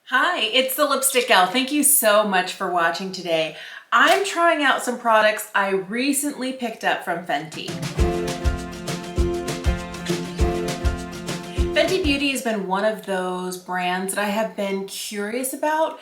Hi, it's the Lipstick Gal. Thank you so much for watching today. I'm trying out some products I recently picked up from Fenty. Fenty Beauty has been one of those brands that I have been curious about,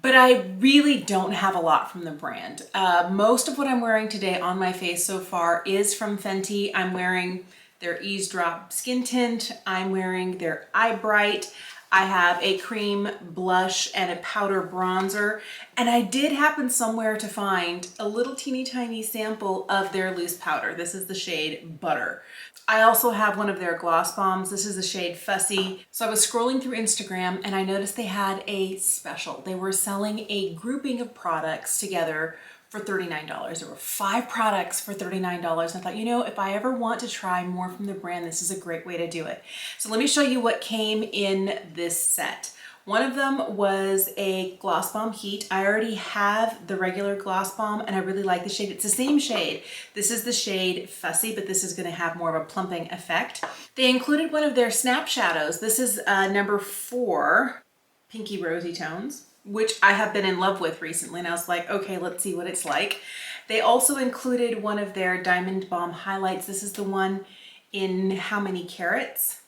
but I really don't have a lot from the brand. Most of what I'm wearing today on my face so far is from Fenty. I'm wearing their Eaze Drop Skin Tint. I'm wearing their Eye Bright. I have a cream blush and a powder bronzer, and I did happen somewhere to find a little teeny tiny sample of their loose powder. This is the shade Butter. I also have one of their gloss bombs. This is the shade Fussy. So I was scrolling through Instagram and I noticed they had a special. They were selling a grouping of products together for $39. There were 5 products for $39. I thought, you know, if I ever want to try more from the brand, this is a great way to do it. So let me show you what came in this set. One of them was a Gloss Bomb Heat. I already have the regular Gloss Bomb and I really like the shade. It's the same shade. This is the shade Fussy, but this is gonna have more of a plumping effect. They included one of their Snap Shadows. This is number 4, Pinky Rosy Tones, which I have been in love with recently. And I was like, okay, let's see what it's like. They also included one of their Diamond Balm highlights. This is the one in How Many Carats?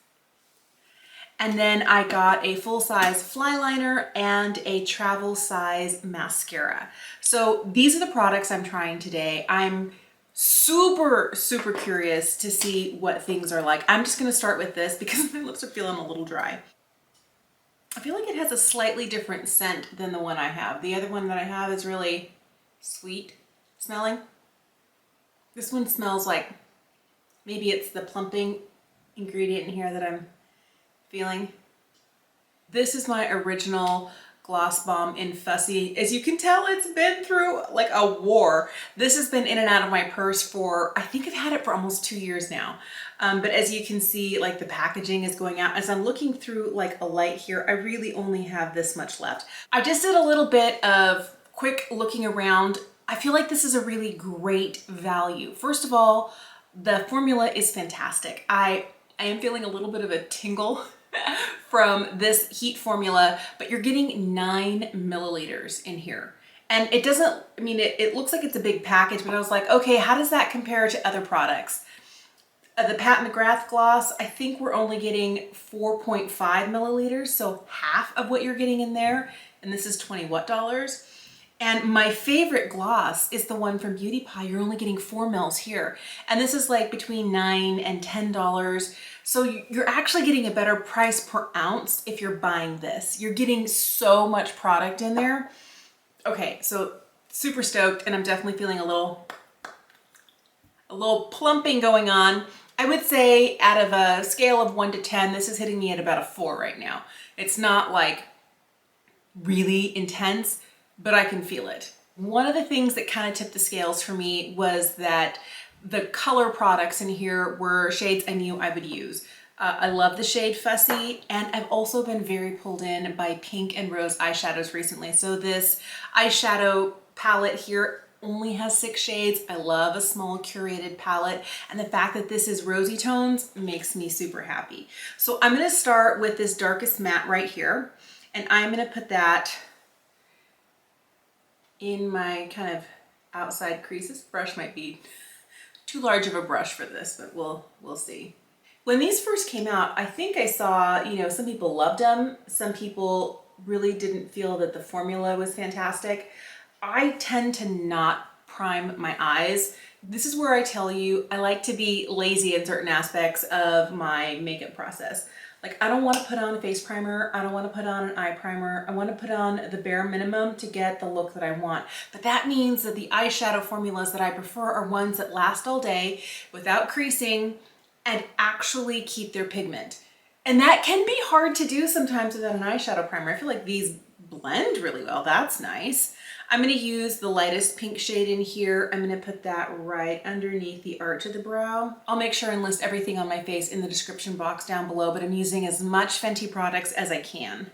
And then I got a full-size Flyliner and a travel size mascara. So these are the products I'm trying today. I'm super curious to see what things are like. I'm just gonna start with this because my lips are feeling a little dry. I feel like it has a slightly different scent than the one I have. The other one that I have is really sweet smelling. This one smells like, maybe it's the plumping ingredient in here that I'm feeling. This is my original Gloss Bomb in Fussy. As you can tell, it's been through like a war. This has been in and out of my purse for, I think I've had it for almost 2 years now. But as you can see, like the packaging is going out. As I'm looking through like a light here, I really only have this much left. I just did a little bit of quick looking around. I feel like this is a really great value. First of all, the formula is fantastic. I am feeling a little bit of a tingle from this heat formula, but you're getting 9 milliliters in here. And it doesn't, I mean, it looks like it's a big package, but I was like, okay, how does that compare to other products? The Pat Mcgrath gloss, I think we're only getting 4.5 milliliters, so half of what you're getting in there. And this is 20 what dollars? And my favorite gloss is the one from Beauty Pie. You're only getting 4 mils here. And this is like between $9 and $10. So you're actually getting a better price per ounce if you're buying this. You're getting so much product in there. Okay, so super stoked, and I'm definitely feeling a little plumping going on. I would say out of a scale of 1 to 10, this is hitting me at about a 4 right now. It's not like really intense, but I can feel it. One of the things that kind of tipped the scales for me was that the color products in here were shades I knew I would use. I love the shade Fussy, and I've also been very pulled in by pink and rose eyeshadows recently. So this eyeshadow palette here only has 6 shades. I love a small curated palette, and the fact that this is rosy tones makes me super happy. So I'm gonna start with this darkest matte right here, and I'm gonna put that in my kind of outside creases. Brush might be too large of a brush for this, but we'll see. When these first came out, I think I saw, you know, some people loved them. Some people really didn't feel that the formula was fantastic. I tend to not prime my eyes. This is where I tell you I like to be lazy in certain aspects of my makeup process. Like, I don't want to put on a face primer. I don't want to put on an eye primer. I want to put on the bare minimum to get the look that I want. But that means that the eyeshadow formulas that I prefer are ones that last all day without creasing and actually keep their pigment. And that can be hard to do sometimes without an eyeshadow primer. I feel like these blend really well. That's nice. I'm going to use the lightest pink shade in here. I'm going to put that right underneath the arch of the brow. I'll make sure and list everything on my face in the description box down below, but I'm using as much Fenty products as I can.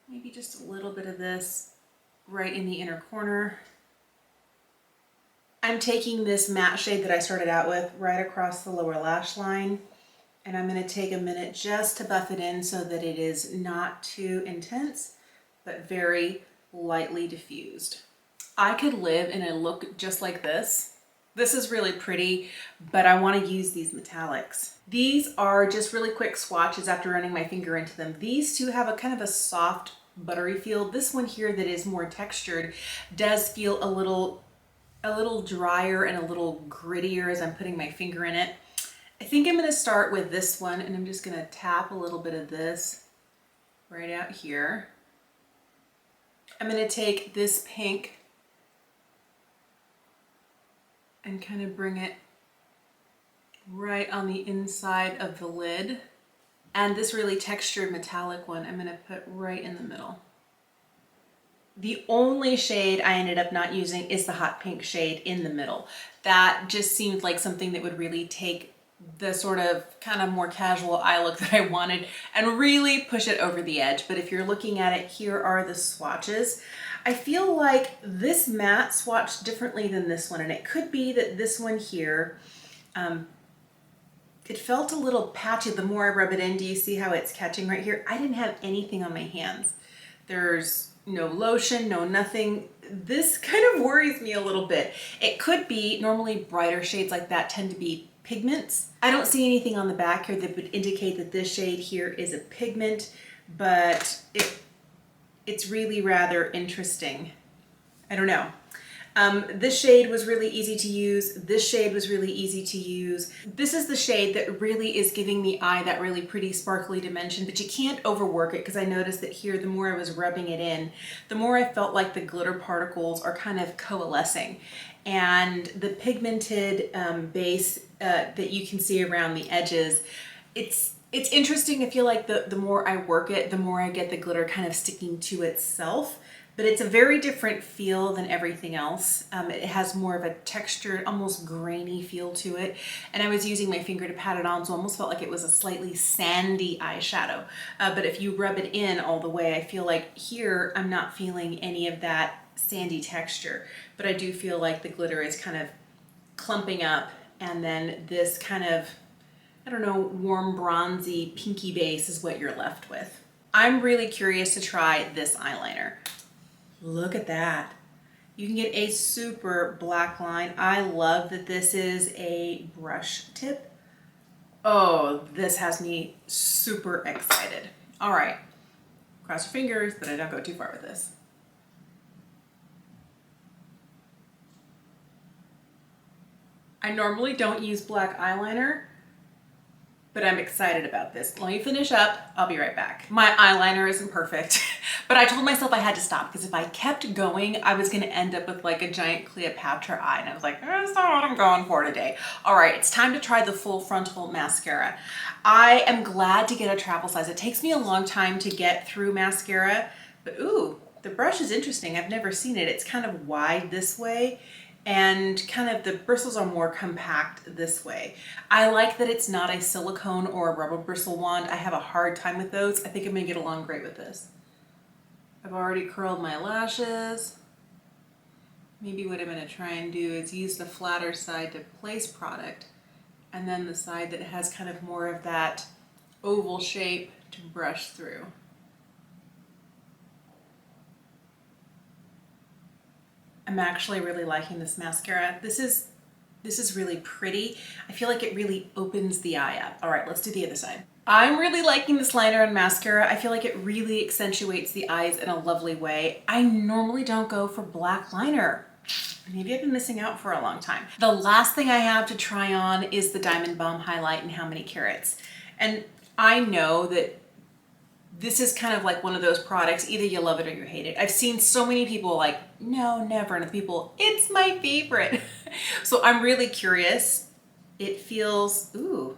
Maybe just a little bit of this right in the inner corner. I'm taking this matte shade that I started out with right across the lower lash line, And I'm gonna take a minute just to buff it in so that it is not too intense, but very lightly diffused. I could live in a look just like this. This is really pretty, but I want to use these metallics. These are just really quick swatches after running my finger into them. These two have a kind of a soft, buttery feel. This one here that is more textured does feel a little drier and a little grittier as I'm putting my finger in it. I think I'm going to start with this one, and I'm just going to tap a little bit of this right out here. I'm going to take this pink and kind of bring it right on the inside of the lid. And this really textured metallic one, I'm going to put right in the middle. The only shade I ended up not using is the hot pink shade in the middle. That just seemed like something that would really take the sort of kind of more casual eye look that I wanted and really push it over the edge. But if you're looking at it, here are the swatches. I feel like this matte swatched differently than this one, and it could be that this one here, it felt a little patchy the more I rub it in. Do you see how it's catching right here? I didn't have anything on my hands. There's no lotion, no nothing. This kind of worries me a little bit. It could be, normally brighter shades like that tend to be pigments. I don't see anything on the back here that would indicate that this shade here is a pigment, but it's really rather interesting. I don't know. This shade was really easy to use. This shade was really easy to use. This is the shade that really is giving the eye that really pretty sparkly dimension, but you can't overwork it, because I noticed that here, the more I was rubbing it in, the more I felt like the glitter particles are kind of coalescing. And the pigmented base that you can see around the edges, it's interesting. I feel like the more I work it, the more I get the glitter kind of sticking to itself. But it's a very different feel than everything else. It has more of a textured, almost grainy feel to it. And I was using my finger to pat it on, so I almost felt like it was a slightly sandy eyeshadow. But if you rub it in all the way, I feel like here I'm not feeling any of that sandy texture. But I do feel like the glitter is kind of clumping up, and then this kind of, I don't know, warm bronzy pinky base is what you're left with. I'm really curious to try this eyeliner. Look at that. You can get a super black line. I love that this is a brush tip. Oh, this has me super excited. All right, cross your fingers that I don't go too far with this. I normally don't use black eyeliner, but I'm excited about this. Let me finish up. I'll be right back. My eyeliner isn't perfect, but I told myself I had to stop, because if I kept going, I was gonna end up with like a giant Cleopatra eye, and I was like, that's not what I'm going for today. All right, it's time to try the full frontal mascara. I am glad to get a travel size. It takes me a long time to get through mascara, but ooh, the brush is interesting. I've never seen it. It's kind of wide this way, and kind of the bristles are more compact this way. I like that it's not a silicone or a rubber bristle wand. I have a hard time with those. I think I'm gonna get along great with this. I've already curled my lashes. Maybe what I'm gonna try and do is use the flatter side to place product, and then the side that has kind of more of that oval shape to brush through. I'm actually really liking this mascara. This is really pretty. I feel like it really opens the eye up. All right, let's do the other side. I'm really liking this liner and mascara. I feel like it really accentuates the eyes in a lovely way. I normally don't go for black liner. Maybe I've been missing out for a long time. The last thing I have to try on is the Diamond Balm highlight in How Many Carats. And I know that this is kind of like one of those products, either you love it or you hate it. I've seen so many people like, no, never, and people, it's my favorite. So I'm really curious. It feels, ooh.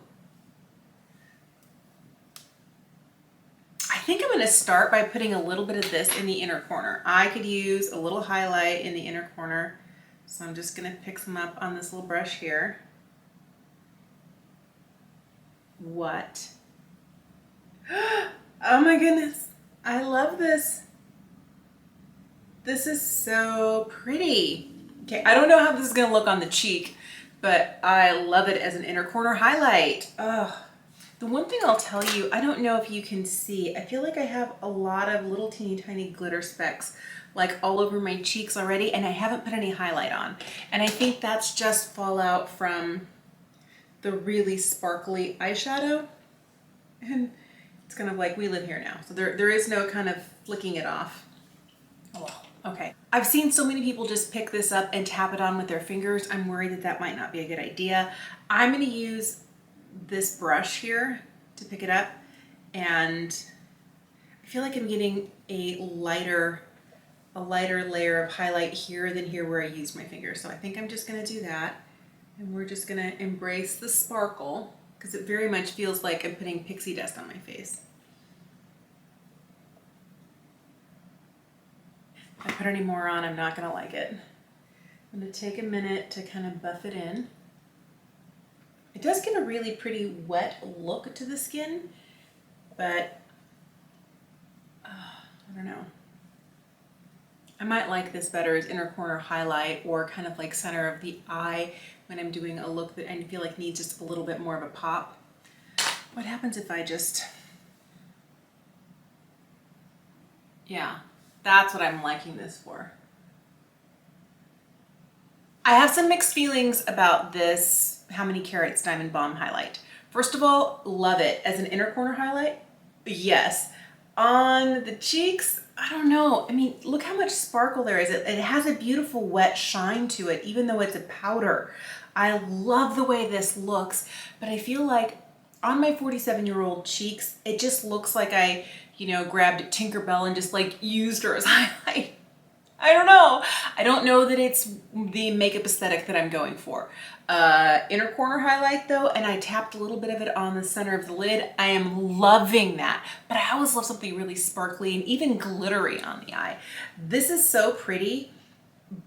I think I'm gonna start by putting a little bit of this in the inner corner. I could use a little highlight in the inner corner. So I'm just gonna pick some up on this little brush here. What? Oh my goodness, I love this. This is so pretty. Okay, I don't know how this is gonna look on the cheek, but I love it as an inner corner highlight. Oh, The one thing I'll tell you, I don't know if you can see, I feel like I have a lot of little teeny tiny glitter specks like all over my cheeks already, and I haven't put any highlight on. And I think that's just fallout from the really sparkly eyeshadow. And it's kind of like, we live here now. So there is no kind of flicking it off. Oh, okay. I've seen so many people just pick this up and tap it on with their fingers. I'm worried that that might not be a good idea. I'm gonna use this brush here to pick it up, and I feel like I'm getting a lighter layer of highlight here than here where I used my finger. So I think I'm just gonna do that, and we're just gonna embrace the sparkle because it very much feels like I'm putting pixie dust on my face. If I put any more on, I'm not gonna like it. I'm gonna take a minute to kind of buff it in. It does get a really pretty wet look to the skin, but I don't know. I might like this better as inner corner highlight or kind of like center of the eye when I'm doing a look that I feel like needs just a little bit more of a pop. What happens if I just, yeah, that's what I'm liking this for. I have some mixed feelings about this How Many Carats Diamond Balm highlight. First of all, love it as an inner corner highlight. Yes. On the cheeks, I don't know. I mean, look how much sparkle there is. It has a beautiful wet shine to it, even though it's a powder. I love the way this looks, but I feel like on my 47-year-old cheeks, it just looks like I, you know, grabbed Tinkerbell and just like used her as highlight. I don't know. I don't know that it's the makeup aesthetic that I'm going for. Inner corner highlight though, and I tapped a little bit of it on the center of the lid. I am loving that, but I always love something really sparkly and even glittery on the eye. This is so pretty,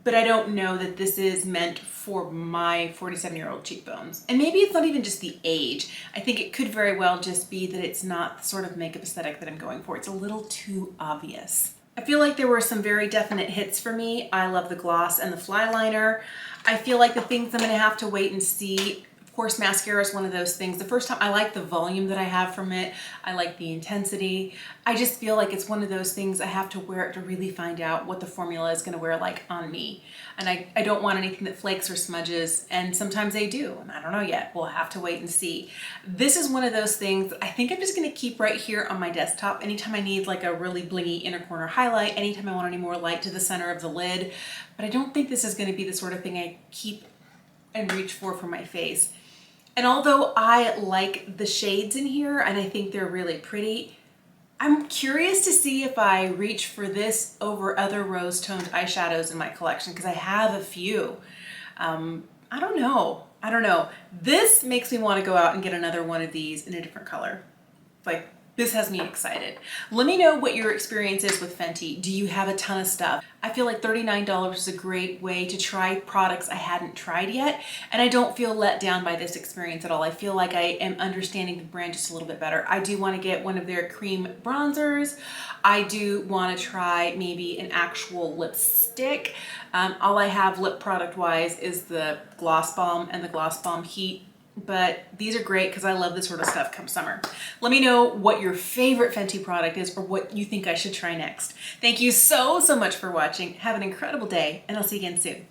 but I don't know that this is meant for my 47-year-old cheekbones. And maybe it's not even just the age. I think it could very well just be that it's not the sort of makeup aesthetic that I'm going for. It's a little too obvious. I feel like there were some very definite hits for me. I love the gloss and the Flyliner. I feel like the things I'm gonna have to wait and see. Of course, mascara is one of those things. The first time, I like the volume that I have from it. I like the intensity. I just feel like it's one of those things I have to wear it to really find out what the formula is gonna wear like on me. And I don't want anything that flakes or smudges, and sometimes they do, and I don't know yet. We'll have to wait and see. This is one of those things I think I'm just gonna keep right here on my desktop anytime I need like a really blingy inner corner highlight, anytime I want any more light to the center of the lid. But I don't think this is gonna be the sort of thing I keep and reach for my face. And although I like the shades in here and I think they're really pretty, I'm curious to see if I reach for this over other rose-toned eyeshadows in my collection, because I have a few. I don't know. This makes me want to go out and get another one of these in a different color. Like, this has me excited. Let me know what your experience is with Fenty. Do you have a ton of stuff? I feel like $39 is a great way to try products I hadn't tried yet, and I don't feel let down by this experience at all. I feel like I am understanding the brand just a little bit better. I do want to get one of their cream bronzers. I do want to try maybe an actual lipstick. All I have lip product wise is the Gloss Balm and the Gloss Balm Heat. But these are great because I love this sort of stuff come summer. Let me know what your favorite Fenty product is or what you think I should try next. Thank you so much for watching. Have an incredible day, and I'll see you again soon.